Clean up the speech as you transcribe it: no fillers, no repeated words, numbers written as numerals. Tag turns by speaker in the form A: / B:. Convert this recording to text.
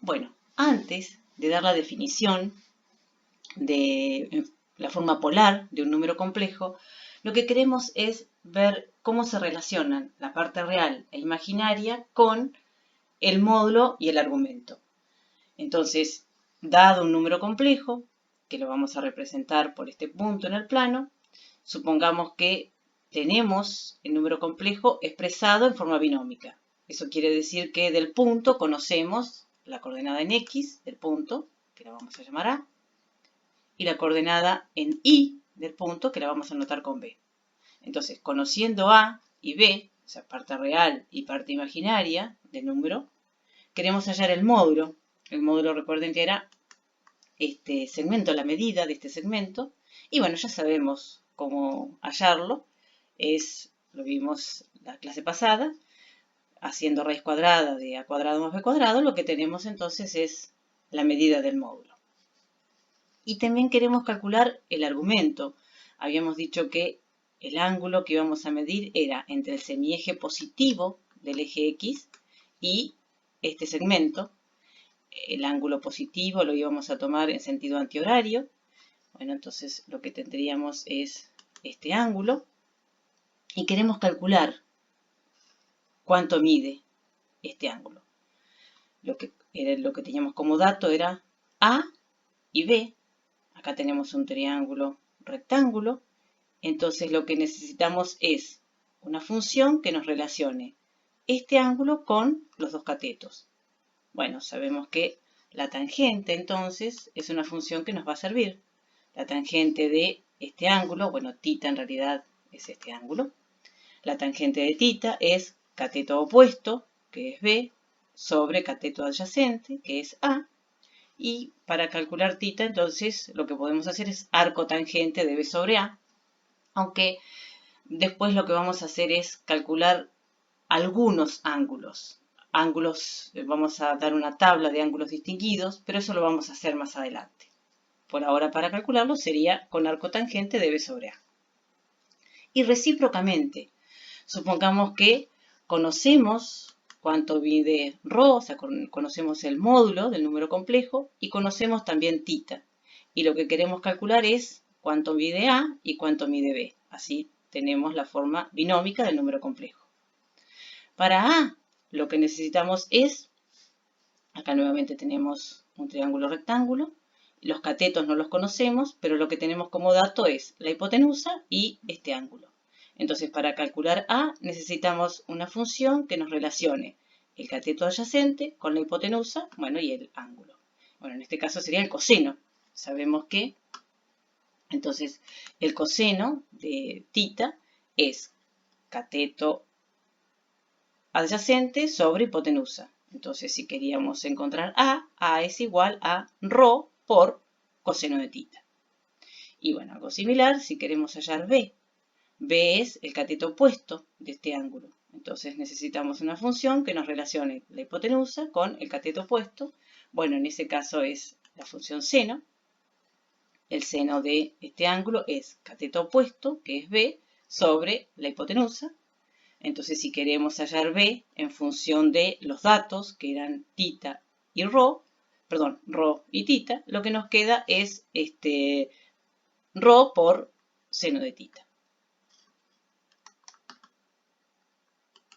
A: Bueno, antes de dar la definición de la forma polar de un número complejo, lo que queremos es ver cómo se relacionan la parte real e imaginaria con el módulo y el argumento. Entonces, dado un número complejo, que lo vamos a representar por este punto en el plano, supongamos que tenemos el número complejo expresado en forma binómica. Eso quiere decir que del punto conocemos la coordenada en X del punto, que la vamos a llamar A, y la coordenada en Y del punto, que la vamos a anotar con B. Entonces, conociendo A y B, o sea, parte real y parte imaginaria del número, queremos hallar el módulo. El módulo, recuerden que era este segmento, la medida de este segmento. Y bueno, ya sabemos cómo hallarlo. Lo vimos la clase pasada, haciendo raíz cuadrada de a cuadrado más b cuadrado, lo que tenemos entonces es la medida del módulo. Y también queremos calcular el argumento. Habíamos dicho que el ángulo que íbamos a medir era entre el semieje positivo del eje X y este segmento. El ángulo positivo lo íbamos a tomar en sentido antihorario. Bueno, entonces lo que tendríamos es este ángulo. Y queremos calcular cuánto mide este ángulo. Lo que teníamos como dato era A y B. Acá tenemos un triángulo rectángulo. Entonces lo que necesitamos es una función que nos relacione este ángulo con los dos catetos. Bueno, sabemos que la tangente entonces es una función que nos va a servir. La tangente de este ángulo, bueno, tita en realidad es este ángulo. La tangente de tita es cateto opuesto, que es B, sobre cateto adyacente, que es A. Y para calcular tita, entonces, lo que podemos hacer es arco tangente de B sobre A. Aunque después lo que vamos a hacer es calcular algunos ángulos. Vamos a dar una tabla de ángulos distinguidos, pero eso lo vamos a hacer más adelante. Por ahora, para calcularlo, sería con arco tangente de B sobre A. Y recíprocamente, supongamos que conocemos cuánto mide ρ, o sea, conocemos el módulo del número complejo y conocemos también tita. Y lo que queremos calcular es cuánto mide A y cuánto mide B. Así tenemos la forma binómica del número complejo. Para A, lo que necesitamos es, acá nuevamente tenemos un triángulo rectángulo, los catetos no los conocemos, pero lo que tenemos como dato es la hipotenusa y este ángulo. Entonces, para calcular A, necesitamos una función que nos relacione el cateto adyacente con la hipotenusa, bueno, y el ángulo. Bueno, en este caso sería el coseno. Sabemos que, entonces, el coseno de tita es cateto adyacente sobre hipotenusa. Entonces, si queríamos encontrar A es igual a ρ por coseno de tita. Y bueno, algo similar, si queremos hallar B. B es el cateto opuesto de este ángulo. Entonces necesitamos una función que nos relacione la hipotenusa con el cateto opuesto. Bueno, en ese caso es la función seno. El seno de este ángulo es cateto opuesto, que es B, sobre la hipotenusa. Entonces, si queremos hallar B en función de los datos, que eran tita y ρ y tita, lo que nos queda es ρ por seno de tita.